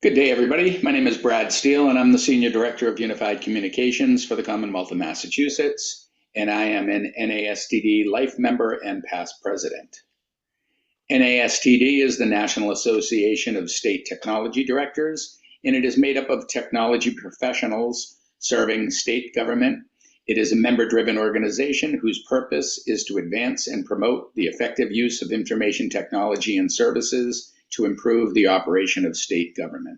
Good day, everybody. My name is Brad Steele, and I'm the Senior Director of Unified Communications for the Commonwealth of Massachusetts, and I am an NASTD Life Member and Past President. NASTD is the National Association of State Technology Directors, and it is made up of technology professionals serving state government. It is a member-driven organization whose purpose is to advance and promote the effective use of information technology and services to improve the operation of state government.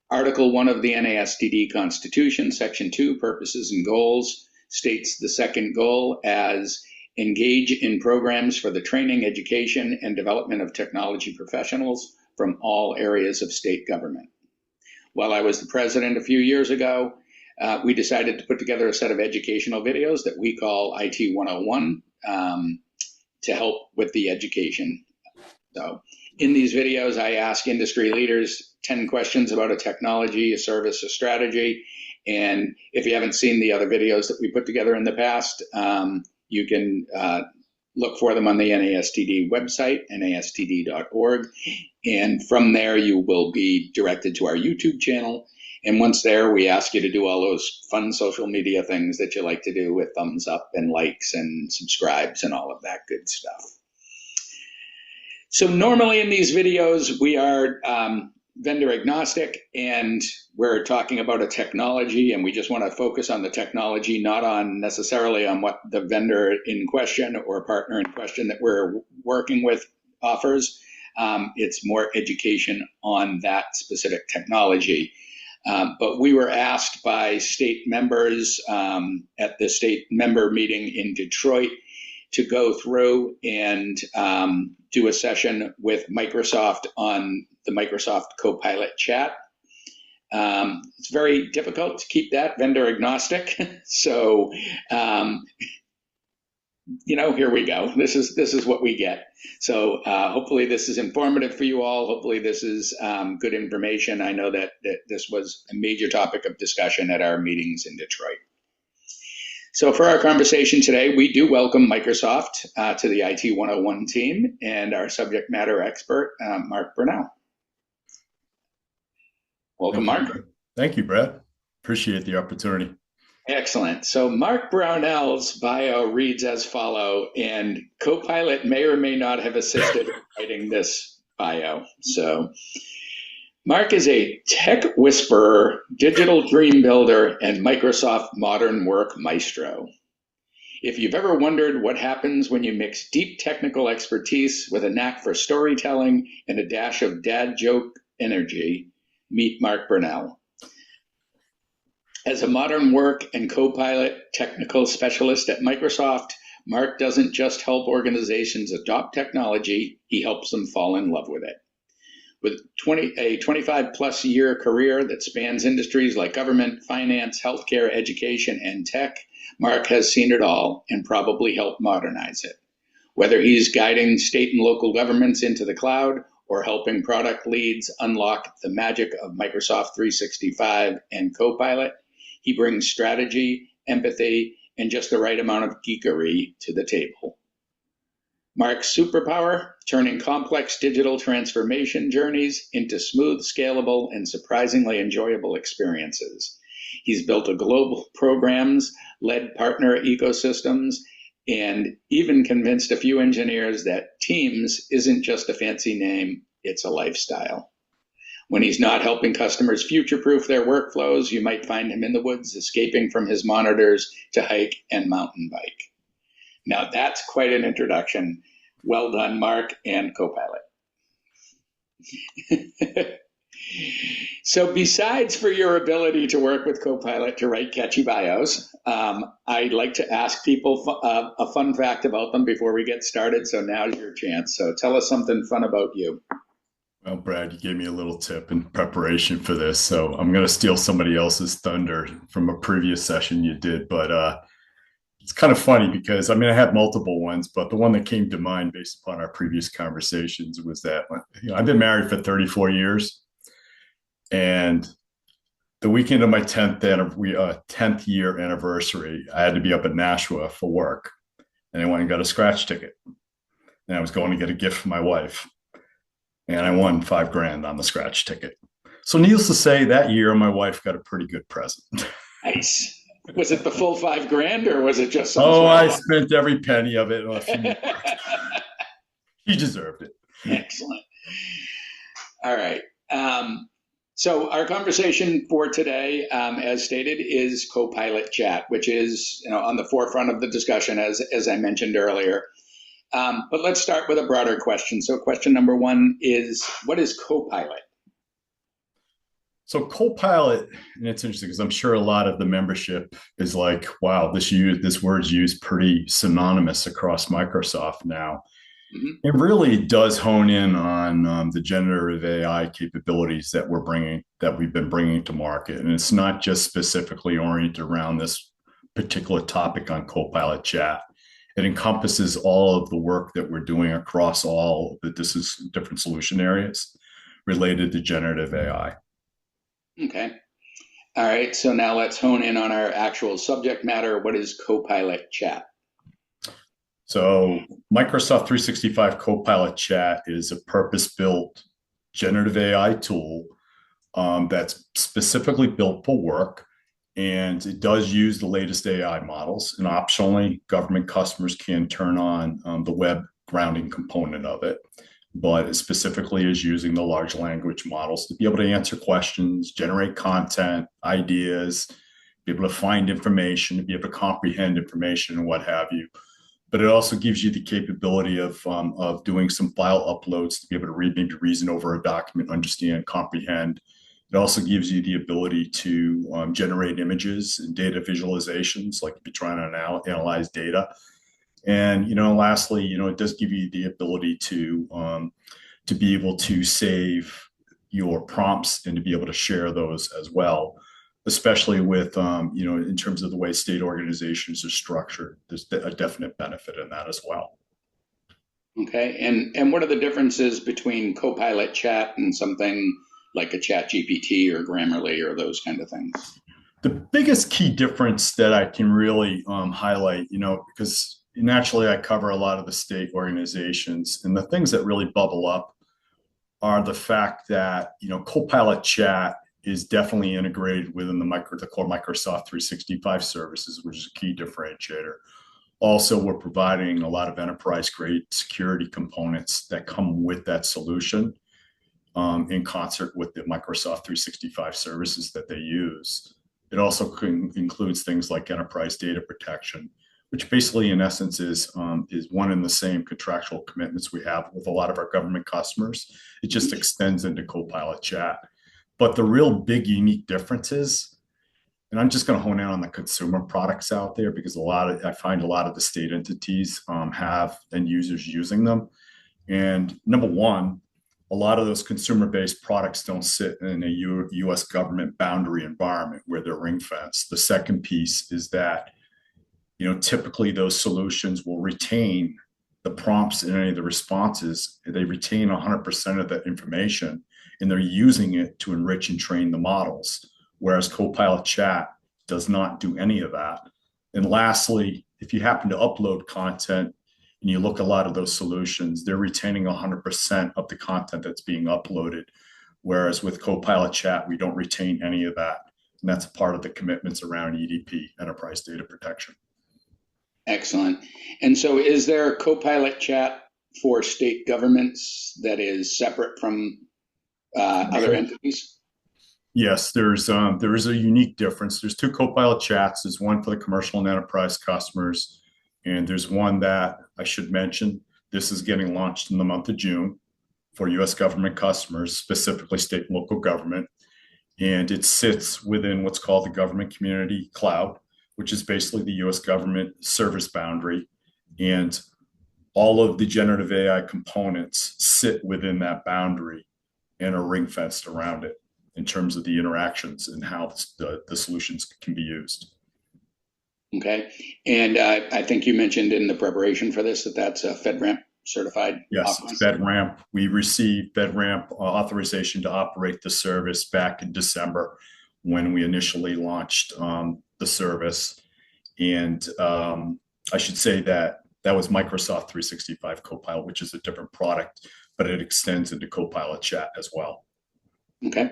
Article 1 of the NASTD Constitution, Section 2, Purposes and Goals, states the second goal as engage in programs for the training, education, and development of technology professionals from all areas of state government. While I was the president a few years ago, we decided to put together a set of educational videos that we call IT 101 to help with the education. So in these videos, I ask industry leaders 10 questions about a technology, a service, a strategy. And if you haven't seen the other videos that we put together in the past, you can look for them on the NASTD website, nastd.org. And from there, you will be directed to our YouTube channel. And once there, we ask you to do all those fun social media things that you like to do with thumbs up and likes and subscribes and all of that good stuff. So normally in these videos, we are vendor agnostic, and we're talking about a technology, and we just want to focus on the technology, not on necessarily on what the vendor in question or partner in question that we're working with offers. It's more education on that specific technology. But we were asked by state members at the state member meeting in Detroit to go through and do a session with Microsoft on the Microsoft Copilot chat. It's very difficult to keep that vendor agnostic. So, here we go. This is what we get. So hopefully this is informative for you all. Hopefully this is good information. I know that this was a major topic of discussion at our meetings in Detroit. So for our conversation today, we do welcome Microsoft to the IT 101 team and our subject matter expert, Mark Brunell. Welcome, Mark. Thank you, Brad. Appreciate the opportunity. Excellent. So Mark Brownell's bio reads as follows, and Copilot may or may not have assisted in writing this bio. So Mark is a tech whisperer, digital dream builder, and Microsoft modern work maestro. If you've ever wondered what happens when you mix deep technical expertise with a knack for storytelling and a dash of dad joke energy, meet Mark Brunell. As a modern work and Copilot technical specialist at Microsoft, Mark doesn't just help organizations adopt technology, he helps them fall in love with it. With a 25-plus year career that spans industries like government, finance, healthcare, education, and tech, Mark has seen it all and probably helped modernize it. Whether he's guiding state and local governments into the cloud or helping product leads unlock the magic of Microsoft 365 and Copilot, he brings strategy, empathy, and just the right amount of geekery to the table. Mark's superpower, turning complex digital transformation journeys into smooth, scalable, and surprisingly enjoyable experiences. He's built a global programs, led partner ecosystems, and even convinced a few engineers that Teams isn't just a fancy name, it's a lifestyle. When he's not helping customers future-proof their workflows, you might find him in the woods, escaping from his monitors to hike and mountain bike. Now that's quite an introduction. Well done, Mark and Copilot. So besides for your ability to work with Copilot to write catchy bios, I'd like to ask people a fun fact about them before we get started. So now's your chance. So tell us something fun about you. Well, Brad, you gave me a little tip in preparation for this, so I'm going to steal somebody else's thunder from a previous session you did, but it's kind of funny because, I had multiple ones, but the one that came to mind based upon our previous conversations was that I've been married for 34 years, and the weekend of my 10th year anniversary, I had to be up in Nashua for work, and I went and got a scratch ticket, and I was going to get a gift for my wife. and I won 5 grand on the scratch ticket. So needless to say, that year my wife got a pretty good present. Nice. Was it the full 5 grand or was it just some Oh, small I one? spent every penny of it and a few more. She deserved it. Excellent. All right. So our conversation for today, as stated, is Copilot chat, which is on the forefront of the discussion, as I mentioned earlier. But let's start with a broader question. So question number one is, what is Copilot? So Copilot, and it's interesting because I'm sure a lot of the membership is like, wow, this word's used pretty synonymous across Microsoft now. Mhm. It really does hone in on the generative AI capabilities that we've been bringing to market, and it's not just specifically oriented around this particular topic on Copilot Chat. It encompasses all of the work that we're doing across all the different solution areas related to generative AI. Okay. All right. So now let's hone in on our actual subject matter. What is Copilot chat? So Microsoft 365 Copilot Chat is a purpose-built generative AI tool that's specifically built for work. And it does use the latest AI models. And optionally, government customers can turn on the web grounding component of it. But it specifically is using the large language models to be able to answer questions, generate content, ideas, be able to find information, to be able to comprehend information and what have you. But it also gives you the capability of doing some file uploads to be able to read, maybe reason over a document, understand, comprehend. It also gives you the ability to generate images and data visualizations, like if you're trying to analyze data. And lastly, it does give you the ability to be able to save your prompts and to be able to share those as well, especially with in terms of the way state organizations are structured. There's a definite benefit in that as well. Okay. And what are the differences between Copilot chat and something like a Chat GPT or Grammarly or those kind of things? The biggest key difference that I can really highlight, because naturally I cover a lot of the state organizations, and the things that really bubble up are the fact that Copilot Chat is definitely integrated within the core Microsoft 365 services, which is a key differentiator. Also, we're providing a lot of enterprise grade security components that come with that solution in concert with the Microsoft 365 services that they use. It also includes things like enterprise data protection, which basically, in essence, is one and the same contractual commitments we have with a lot of our government customers. It just extends into Copilot Chat. But the real big unique difference is, and I'm just going to hone in on the consumer products out there because I find a lot of the state entities have end users using them. And number one, a lot of those consumer-based products don't sit in a U.S. government boundary environment where they're ring fenced. The second piece is that typically those solutions will retain the prompts and any of the responses. They retain 100% of that information, and they're using it to enrich and train the models. Whereas Copilot Chat does not do any of that. And lastly, if you happen to upload content and you look at a lot of those solutions, they're retaining 100% of the content that's being uploaded. Whereas with Copilot Chat, we don't retain any of that. And that's part of the commitments around EDP, enterprise data protection. Excellent. And so is there Copilot chat for state governments that is separate from other entities? Yes, there is a unique difference. There's two Copilot chats. There's one for the commercial and enterprise customers, and there's one that I should mention. This is getting launched in the month of June for U.S. government customers, specifically state and local government. And it sits within what's called the Government Community Cloud, which is basically the U.S. government service boundary. And all of the generative AI components sit within that boundary and are ring fenced around it in terms of the interactions and how the solutions can be used. Okay. And I think you mentioned in the preparation for this that that's a FedRAMP certified Yes, offering. it's FedRAMP. We received FedRAMP authorization to operate the service back in December when we initially launched the service. And I should say that was Microsoft 365 Copilot, which is a different product. but it extends into Copilot chat as well. Okay.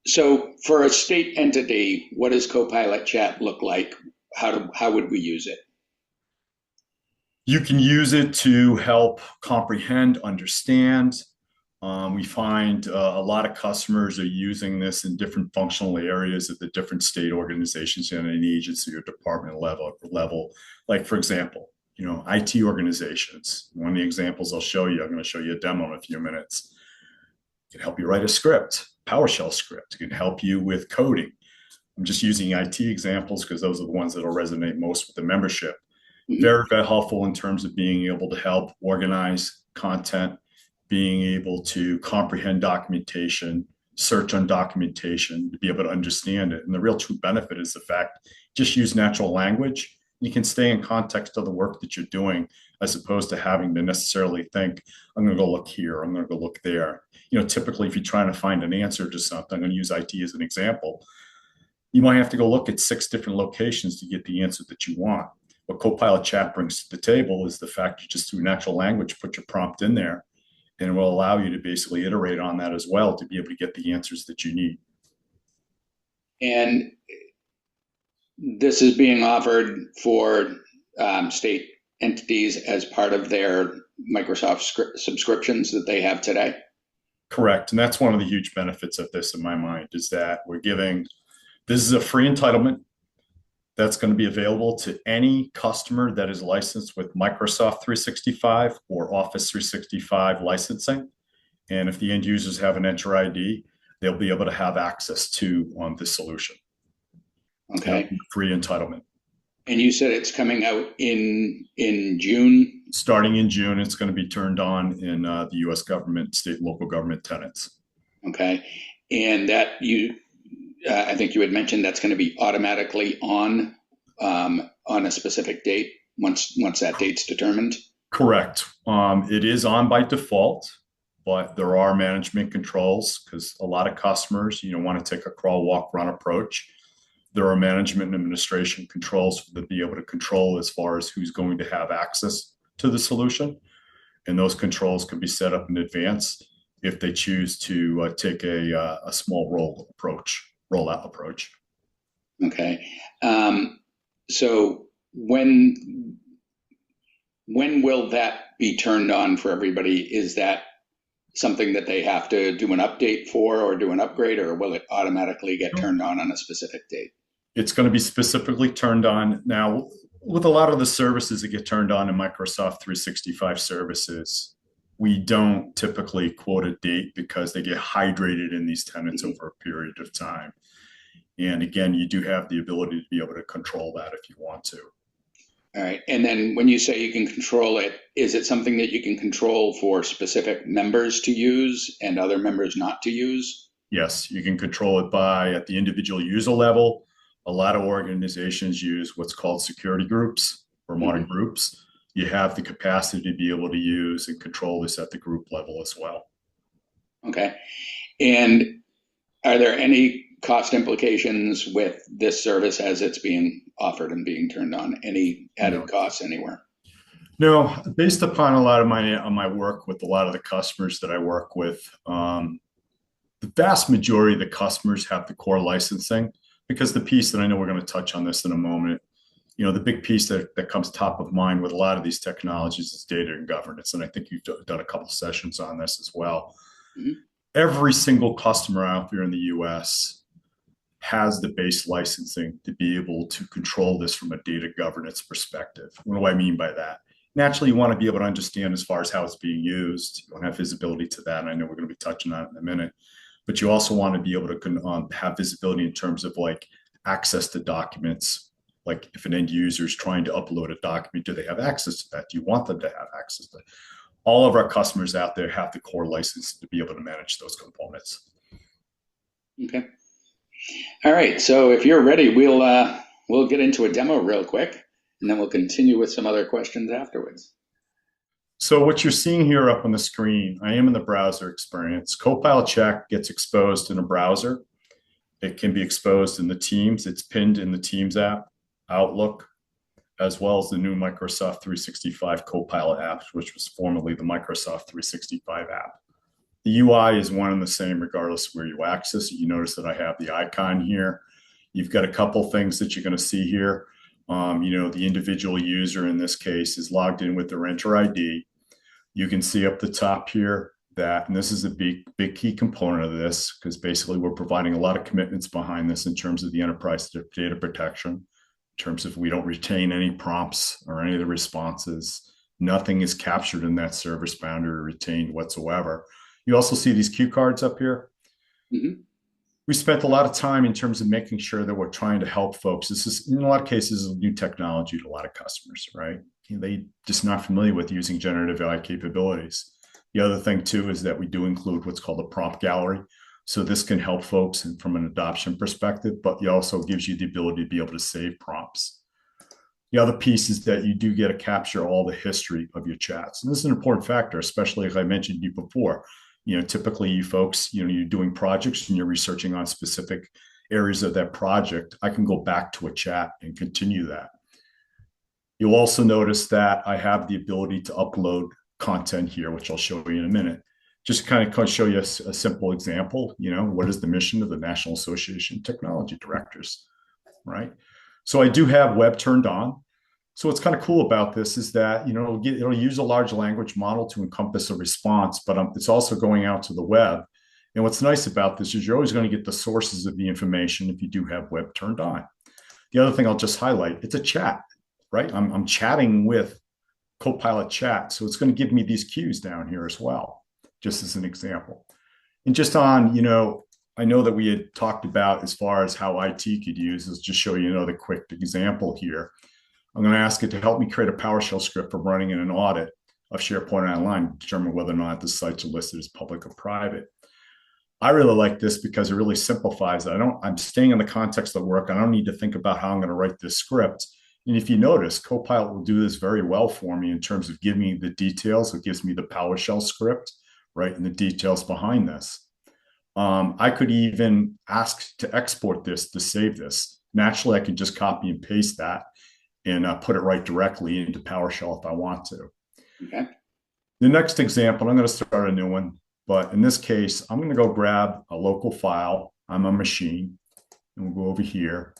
So for a state entity, what does Copilot chat look like? How would we use it? You can use it to help comprehend, understand. We find a lot of customers are using this in different functional areas of the different state organizations and any agency or department level. Like, for example, IT organizations. One of the examples I'll show you, I'm going to show you a demo in a few minutes. It can help you write a script, PowerShell script. It can help you with coding. I'm just using IT examples because those are the ones that will resonate most with the membership. Mm-hmm. Very, very helpful in terms of being able to help organize content, being able to comprehend documentation, search on documentation, to be able to understand it. And the real true benefit is the fact, just use natural language. You can stay in context of the work that you're doing, as opposed to having to necessarily think, I'm going to go look here, I'm going to go look there. Typically, if you're trying to find an answer to something, I'm going to use IT as an example, you might have to go look at 6 different locations to get the answer that you want. What Copilot chat brings to the table is the fact you just through natural language, put your prompt in there, and it will allow you to basically iterate on that as well to be able to get the answers that you need. And this is being offered for state entities as part of their Microsoft subscriptions that they have today? Correct. And that's one of the huge benefits of this in my mind, is that this is a free entitlement that's going to be available to any customer that is licensed with Microsoft 365 or Office 365 licensing. And if the end users have an Enter ID, they'll be able to have access to this solution. Okay. Free entitlement. And you said it's coming out in June? Starting in June, it's going to be turned on in the U.S. government, state and local government tenants. Okay. And that I think you had mentioned that's going to be automatically on a specific date once that date's determined? Correct. It is on by default, but there are management controls because a lot of customers, want to take a crawl, walk, run approach. There are management and administration controls to be able to control as far as who's going to have access to the solution. And those controls can be set up in advance if they choose to take a small rollout approach. Okay. So when will that be turned on for everybody? Is that something that they have to do an update for or do an upgrade, or will it automatically get turned on a specific date? It's going to be specifically turned on. Now, with a lot of the services that get turned on in Microsoft 365 services, we don't typically quote a date because they get hydrated in these tenants over a period of time. And again, you do have the ability to be able to control that if you want to. All right. And then when you say you can control it, is it something that you can control for specific members to use and other members not to use? Yes, you can control it at the individual user level. A lot of organizations use what's called security groups or modern groups. You have the capacity to be able to use and control this at the group level as well. Okay. And are there any cost implications with this service as it's being offered and being turned on? Any added costs anywhere? No, based upon a lot of my work with a lot of the customers that I work with, the vast majority of the customers have the core licensing, because the piece that I know we're going to touch on this in a moment, the big piece that comes top of mind with a lot of these technologies is data and governance. And I think you've done a couple sessions on this as well. Mm-hmm. Every single customer out there in the US has the base licensing to be able to control this from a data governance perspective. What do I mean by that? Naturally, you want to be able to understand as far as how it's being used. You want to have visibility to that. And I know we're going to be touching on it in a minute. But you also want to be able to have visibility in terms of like access to documents. Like if an end user is trying to upload a document, do they have access to that? Do you want them to have access to that? All of our customers out there have the core license to be able to manage those components. Okay. All right. So if you're ready, we'll get into a demo real quick, and then we'll continue with some other questions afterwards. So what you're seeing here up on the screen, I am in the browser experience. Copilot Chat gets exposed in a browser. It can be exposed in the Teams. It's pinned in the Teams app, Outlook, as well as the new Microsoft 365 Copilot app, which was formerly the Microsoft 365 app. The UI is one and the same regardless of where you access it. You notice that I have the icon here. You've got a couple things that you're going to see here. The individual user in this case is logged in with their Enter ID. You can see up the top here that, and this is a big key component of this, because basically we're providing a lot of commitments behind this in terms of the enterprise data protection, in terms of we don't retain any prompts or any of the responses. Nothing is captured in that service boundary or retained whatsoever. You also see these cue cards up here. Mm-hmm. We spent a lot of time in terms of making sure that we're trying to help folks. This is, in a lot of cases, new technology to a lot of customers, right? They just not familiar with using generative AI capabilities. The other thing, too, is that we do include what's called a prompt gallery. So this can help folks from an adoption perspective, but it also gives you the ability to be able to save prompts. The other piece is that you do get to capture all the history of your chats. And this is an important factor, especially as I mentioned to you before. Typically you folks, you're doing projects and you're researching on specific areas of that project. I can go back to a chat and continue that. You'll also notice that I have the ability to upload content here, which I'll show you in a minute. Just kind of show you a simple example. What is the mission of the National Association of Technology Directors, right? So I do have web turned on. So what's kind of cool about this is that, it'll use a large language model to encompass a response, but it's also going out to the web. And what's nice about this is you're always going to get the sources of the information if you do have web turned on. The other thing I'll just highlight, it's a chat, right? I'm chatting with Copilot chat. So it's going to give me these cues down here as well, just as an example. And just on, I know that we had talked about as far as how IT could use, let's just show you another quick example here. I'm going to ask it to help me create a PowerShell script for running in an audit of SharePoint Online to determine whether or not the sites are listed as public or private. I really like this because it really simplifies it. I'm staying in the context of work. I don't need to think about how I'm going to write this script. And if you notice, Copilot will do this very well for me in terms of giving me the details. It gives me the PowerShell script, right, and the details behind this. I could even ask to export this to save this. Naturally, I can just copy and paste that and put it right directly into PowerShell if I want to. Okay. The next example, I'm going to start a new one, but in this case, I'm going to go grab a local file on my machine, and we'll go over here.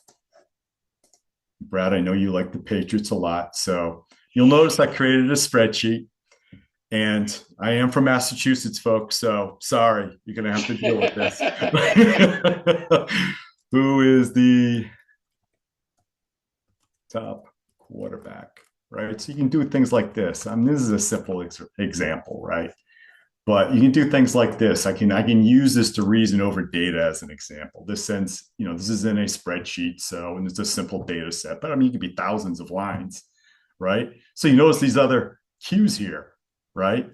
Brad, I know you like the Patriots a lot, so you'll notice I created a spreadsheet, and I am from Massachusetts, folks, so sorry, you're going to have to deal with this. Who is the top quarterback, right? So you can do things like this. This is a simple example, right? But you can do things like this. I can use this to reason over data as an example. This is in a spreadsheet, and it's a simple data set, but it could be thousands of lines, right? So you notice these other cues here, right?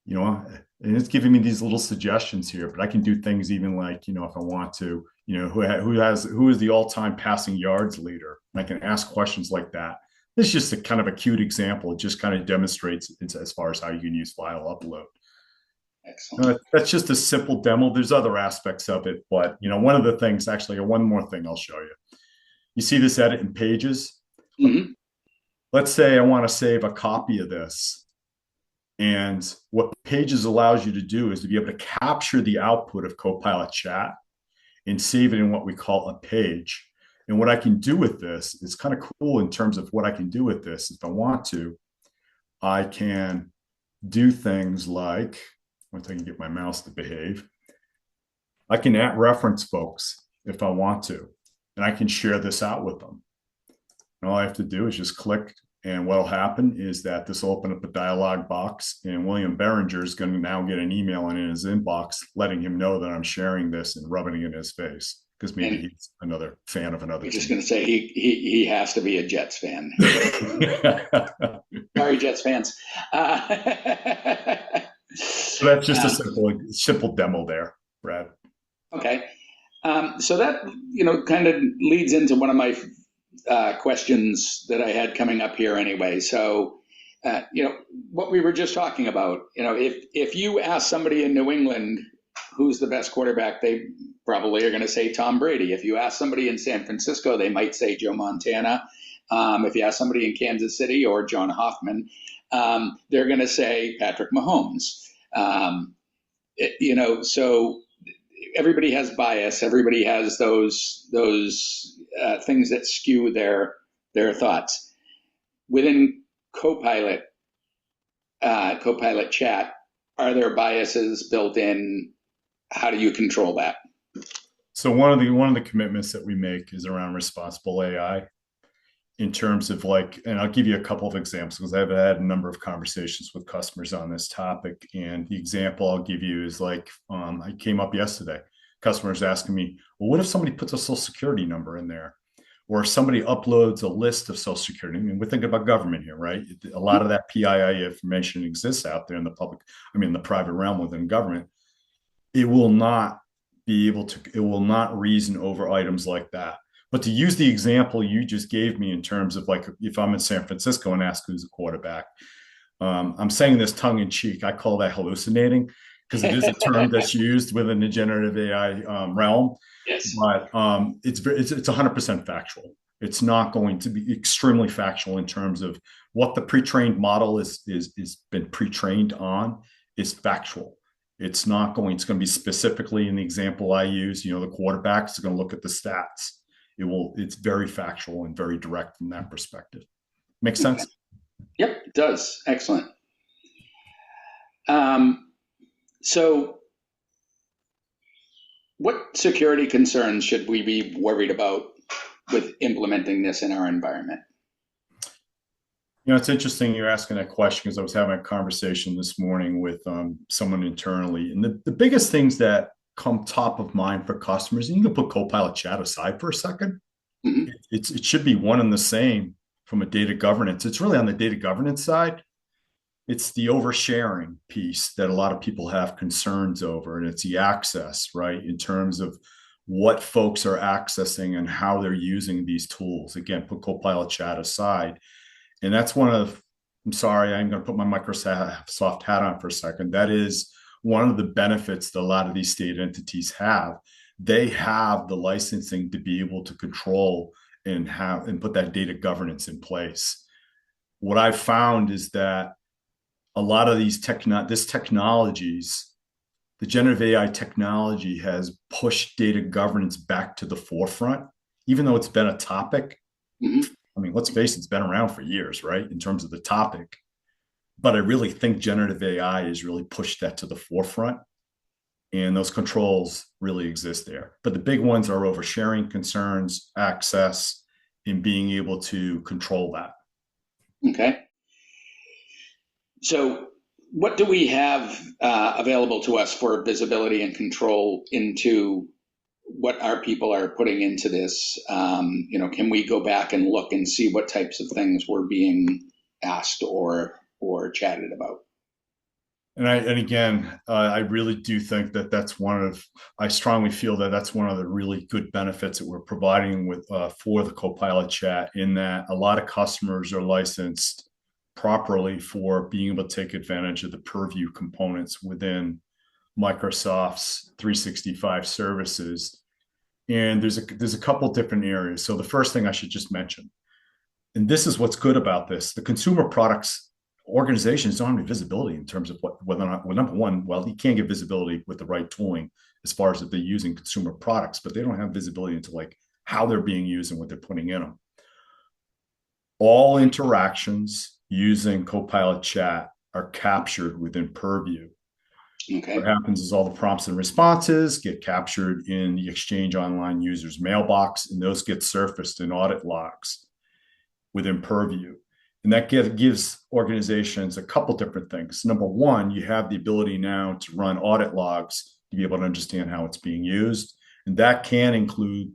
And it's giving me these little suggestions here, but I can do things even like, if I want to, who is the all-time passing yards leader? And I can ask questions like that. This is just a kind of a cute example. It just kind of demonstrates as far as how you can use file upload. Excellent. That's just a simple demo. There's other aspects of it, but one of the things, actually, one more thing I'll show you. You see this edit in Pages? Mm-hmm. Let's say I want to save a copy of this. And what Pages allows you to do is to be able to capture the output of Copilot chat and save it in what we call a page. And what I can do with this is kind of cool in terms of what I can do with this. If I want to, I can do things like, once I can get my mouse to behave, I can reference folks if I want to, and I can share this out with them. And all I have to do is just click, and what'll happen is that this will open up a dialog box, and William Berenger is going to now get an email in his inbox letting him know that I'm sharing this and rubbing it in his face, because maybe he's another fan of another team. Just going to say he has to be a Jets fan. Sorry, Jets fans. So that's just a simple demo there, Brad. Okay. So that, kind of leads into one of my questions that I had coming up here anyway. So, what we were just talking about, if you ask somebody in New England who's the best quarterback, they probably are going to say Tom Brady. If you ask somebody in San Francisco, they might say Joe Montana. If you ask somebody in Kansas City or John Hoffman, they're going to say Patrick Mahomes. So everybody has bias. Everybody has those things that skew their thoughts. Within Copilot, Copilot Chat, are there biases built in? How do you control that? So one of the commitments that we make is around responsible AI in terms of like, and I'll give you a couple of examples because I've had a number of conversations with customers on this topic. And the example I'll give you is like, I came up yesterday, customers asking me, well, what if somebody puts a social security number in there? Or if somebody uploads a list of social security? I mean, we're thinking about government here, right? A lot of that PII information exists out there in the public, the private realm within government. It will not it will not reason over items like that. But to use the example you just gave me in terms of like, if I'm in San Francisco and ask who's a quarterback, I'm saying this tongue in cheek. I call that hallucinating because it is a term that's used within the generative AI realm. Yes. But it's 100% factual. It's not going to be extremely factual in terms of what the pre-trained model is been pre-trained on is factual. It's not going, it's going to be specifically in the example I use, the quarterback is going to look at the stats. It's very factual and very direct from that perspective. Makes sense? Yep, it does. Excellent. So what security concerns should we be worried about with implementing this in our environment? It's interesting you're asking that question because I was having a conversation this morning with someone internally. And the biggest things that come top of mind for customers, and you can put Copilot Chat aside for a second, mm-hmm. It should be one and the same from a data governance. It's really on the data governance side. It's the oversharing piece that a lot of people have concerns over, and it's the access, right, in terms of what folks are accessing and how they're using these tools. Again, put Copilot Chat aside. And that's I'm sorry, I'm going to put my Microsoft hat on for a second. That is one of the benefits that a lot of these state entities have. They have the licensing to be able to control and put that data governance in place. What I've found is that a lot of these technologies, the generative AI technology has pushed data governance back to the forefront, even though it's been a topic. Mm-hmm. I mean, let's face it, it's been around for years, right, in terms of the topic. But I really think generative AI has really pushed that to the forefront. And those controls really exist there. But the big ones are oversharing concerns, access, and being able to control that. Okay. So what do we have available to us for visibility and control into what our people are putting into this? Can we go back and look and see what types of things we're being asked or chatted about? And again, I really do think that I strongly feel that that's one of the really good benefits that we're providing with for the Copilot Chat, in that a lot of customers are licensed properly for being able to take advantage of the purview components within Microsoft's 365 services. And there's a couple different areas. So the first thing I should just mention, and this is what's good about this, the consumer products organizations don't have any visibility in terms of whether or not, well, number one, well, you can't get visibility with the right tooling as far as if they're using consumer products, but they don't have visibility into like how they're being used and what they're putting in them. All interactions using Copilot Chat are captured within Purview. Okay. What happens is all the prompts and responses get captured in the Exchange Online user's mailbox, and those get surfaced in audit logs within Purview. And that gives organizations a couple different things. Number one, you have the ability now to run audit logs to be able to understand how it's being used. And that can include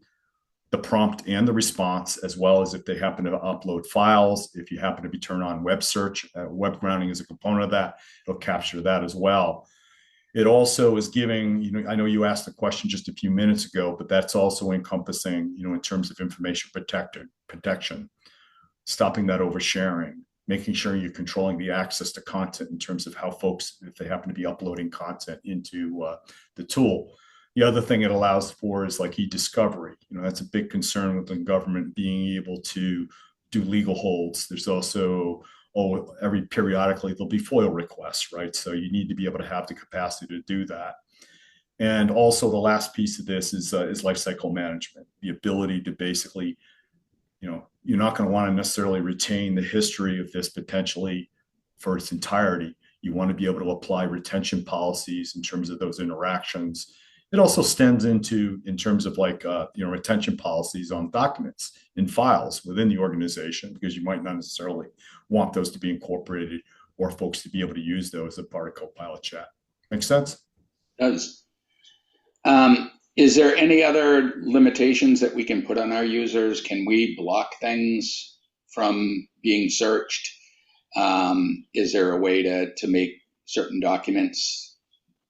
the prompt and the response, as well as if they happen to upload files. If you happen to be turned on web search, web grounding is a component of that. It'll capture that as well. It also is giving, I know you asked the question just a few minutes ago, but that's also encompassing, in terms of information protection, stopping that oversharing, making sure you're controlling the access to content in terms of how folks, if they happen to be uploading content into the tool. The other thing it allows for is like e-discovery. That's a big concern within government, being able to do legal holds. There's also, every periodically there'll be FOIL requests, right? So you need to be able to have the capacity to do that. And also the last piece of this is lifecycle management, the ability to basically, you're not going to want to necessarily retain the history of this potentially for its entirety. You want to be able to apply retention policies in terms of those interactions. It also stems into in terms of retention policies on documents and files within the organization, because you might not necessarily want those to be incorporated or folks to be able to use those as a part of Copilot chat. Make sense? Does. Is there any other limitations that we can put on our users? Can we block things from being searched? Is there a way to make certain documents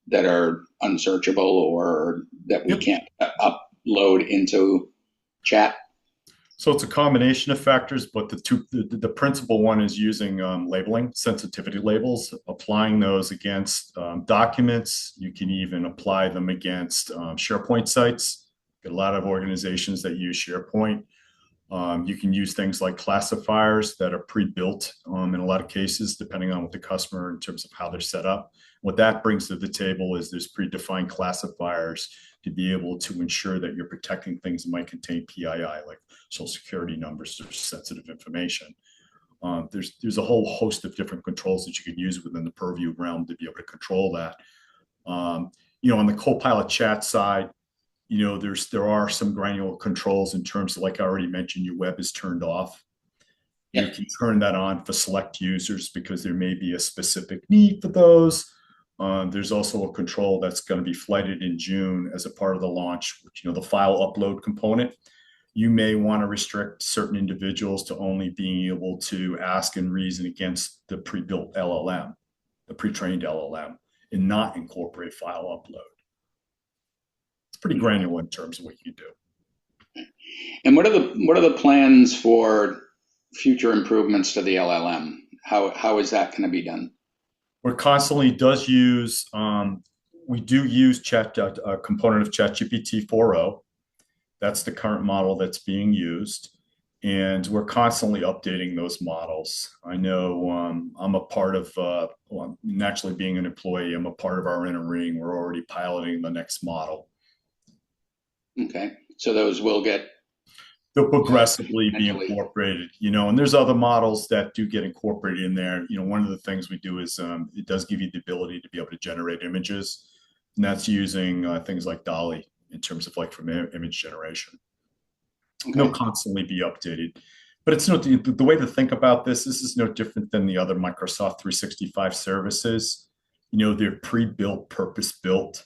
that are unsearchable or that we can't upload into chat? So it's a combination of factors, but the principal one is using labeling, sensitivity labels, applying those against documents. You can even apply them against SharePoint sites. Got a lot of organizations that use SharePoint. You can use things like classifiers that are pre-built in a lot of cases, depending on what the customer in terms of how they're set up. What that brings to the table is there's predefined classifiers to be able to ensure that you're protecting things that might contain PII, like social security numbers or sensitive information. There's a whole host of different controls that you can use within the purview realm to be able to control that. On the Copilot chat side, there are some granular controls in terms of, like I already mentioned, your web is turned off. Yep. You can turn that on for select users because there may be a specific need for those. There's also a control that's going to be flighted in June as a part of the launch, which, the file upload component. You may want to restrict certain individuals to only being able to ask and reason against the pre-built LLM, the pre-trained LLM, and not incorporate file upload. It's pretty granular in terms of what you do. And what are the plans for future improvements to the LLM? How is that going to be done? We're constantly we do use a component of ChatGPT 4.0. That's the current model that's being used. And we're constantly updating those models. I know I'm a part of, naturally being an employee, I'm a part of our inner ring. We're already piloting the next model. Okay. So those will they'll progressively be incorporated, and there's other models that do get incorporated in there. One of the things we do is it does give you the ability to be able to generate images, and that's using things like DALL-E in terms of from image generation. Okay. They'll constantly be updated, but it's the way to think about this is no different than the other Microsoft 365 services. They're pre-built, purpose-built.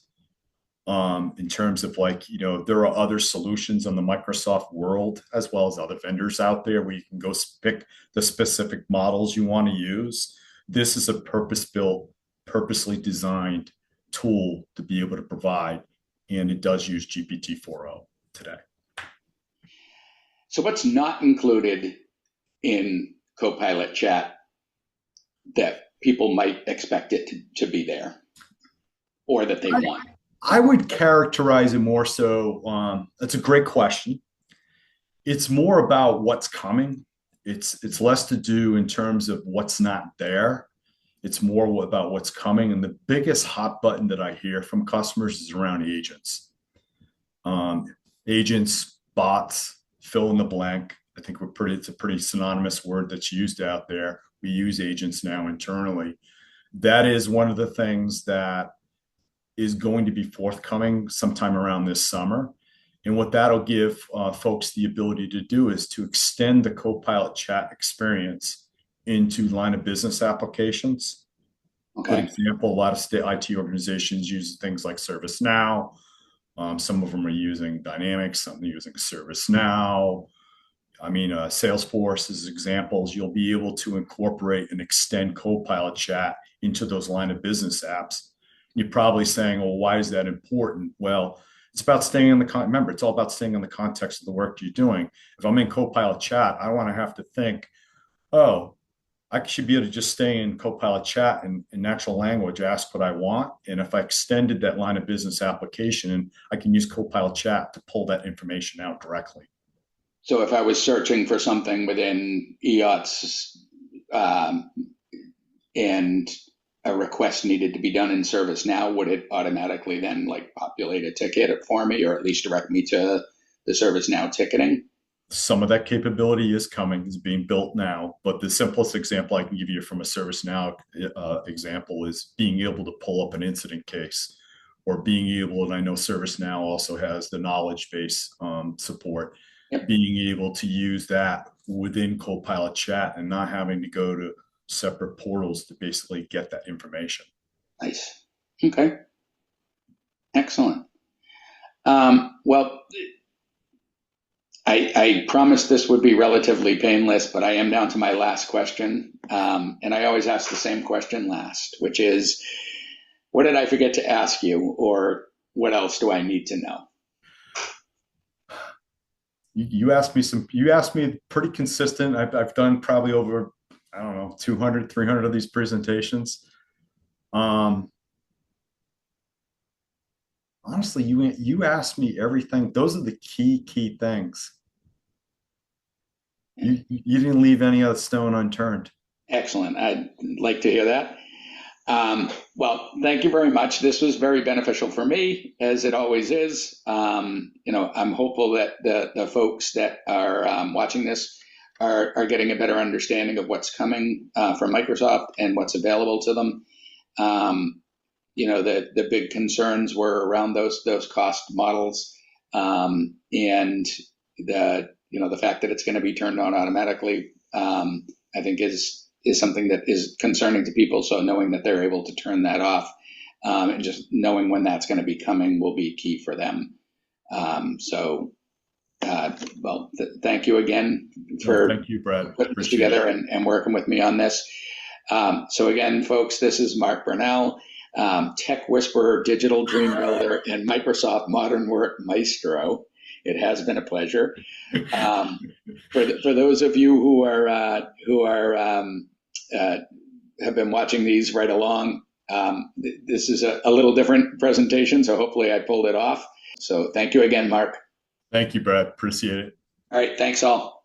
In terms of there are other solutions on the Microsoft world as well as other vendors out there where you can go pick the specific models you want to use. This is a purpose-built, purposely designed tool to be able to provide, and it does use GPT 4.0 today. So what's not included in Copilot chat that people might expect it to be there or that they want? I would characterize it more so. That's a great question. It's more about what's coming. It's less to do in terms of what's not there. It's more about what's coming. And the biggest hot button that I hear from customers is around agents. Agents, bots, fill in the blank. I think it's a pretty synonymous word that's used out there. We use agents now internally. That is one of the things that is going to be forthcoming sometime around this summer. And what that'll give folks the ability to do is to extend the Copilot chat experience into line of business applications. Okay. For example, a lot of state IT organizations use things like ServiceNow. Some of them are using Dynamics, some are using ServiceNow. Salesforce as examples. You'll be able to incorporate and extend Copilot chat into those line of business apps. You're probably saying, well, why is that important? Well, it's about staying in remember, it's all about staying in the context of the work you're doing. If I'm in Copilot chat, I want to have to think, I should be able to just stay in Copilot chat and in natural language, ask what I want. And if I extended that line of business application, and I can use Copilot chat to pull that information out directly. So if I was searching for something within EOTS, um, and a request needed to be done in ServiceNow, would it automatically then like populate a ticket for me, or at least direct me to the ServiceNow ticketing? Some of that capability is coming, is being built now. But the simplest example I can give you from a ServiceNow example is being able to pull up an incident case, or being able, and I know ServiceNow also has the knowledge base support, Yep. being able to use that within Copilot chat and not having to go to separate portals to basically get that information. Nice. Okay. Excellent. Well, I promised this would be relatively painless, but I am down to my last question. And I always ask the same question last, which is, what did I forget to ask you, or what else do I need to know? You asked me some, you asked me pretty consistent. I've done probably over, I don't know, 200, 300 of these presentations. Um, Honestly, you asked me everything. Those are the key things. You didn't leave any other stone unturned. Excellent. I'd like to hear that. Well, thank you very much. This was very beneficial for me, as it always is. I'm hopeful that the folks that are watching this are getting a better understanding of what's coming from Microsoft and what's available to them. The big concerns were around those cost models, and the fact that it's going to be turned on automatically. I think is something that is concerning to people. So knowing that they're able to turn that off, and just knowing when that's going to be coming will be key for them. Thank you again for Thank you, Brad. putting this together and working with me on this. So again, folks, this is Mark Burnell, Tech Whisperer, Digital Dream Builder, and Microsoft Modern Work Maestro. It has been a pleasure. For those of you who have been watching these right along, this is a little different presentation, so hopefully I pulled it off. So thank you again, Mark. Thank you, Brad. Appreciate it. All right, thanks all.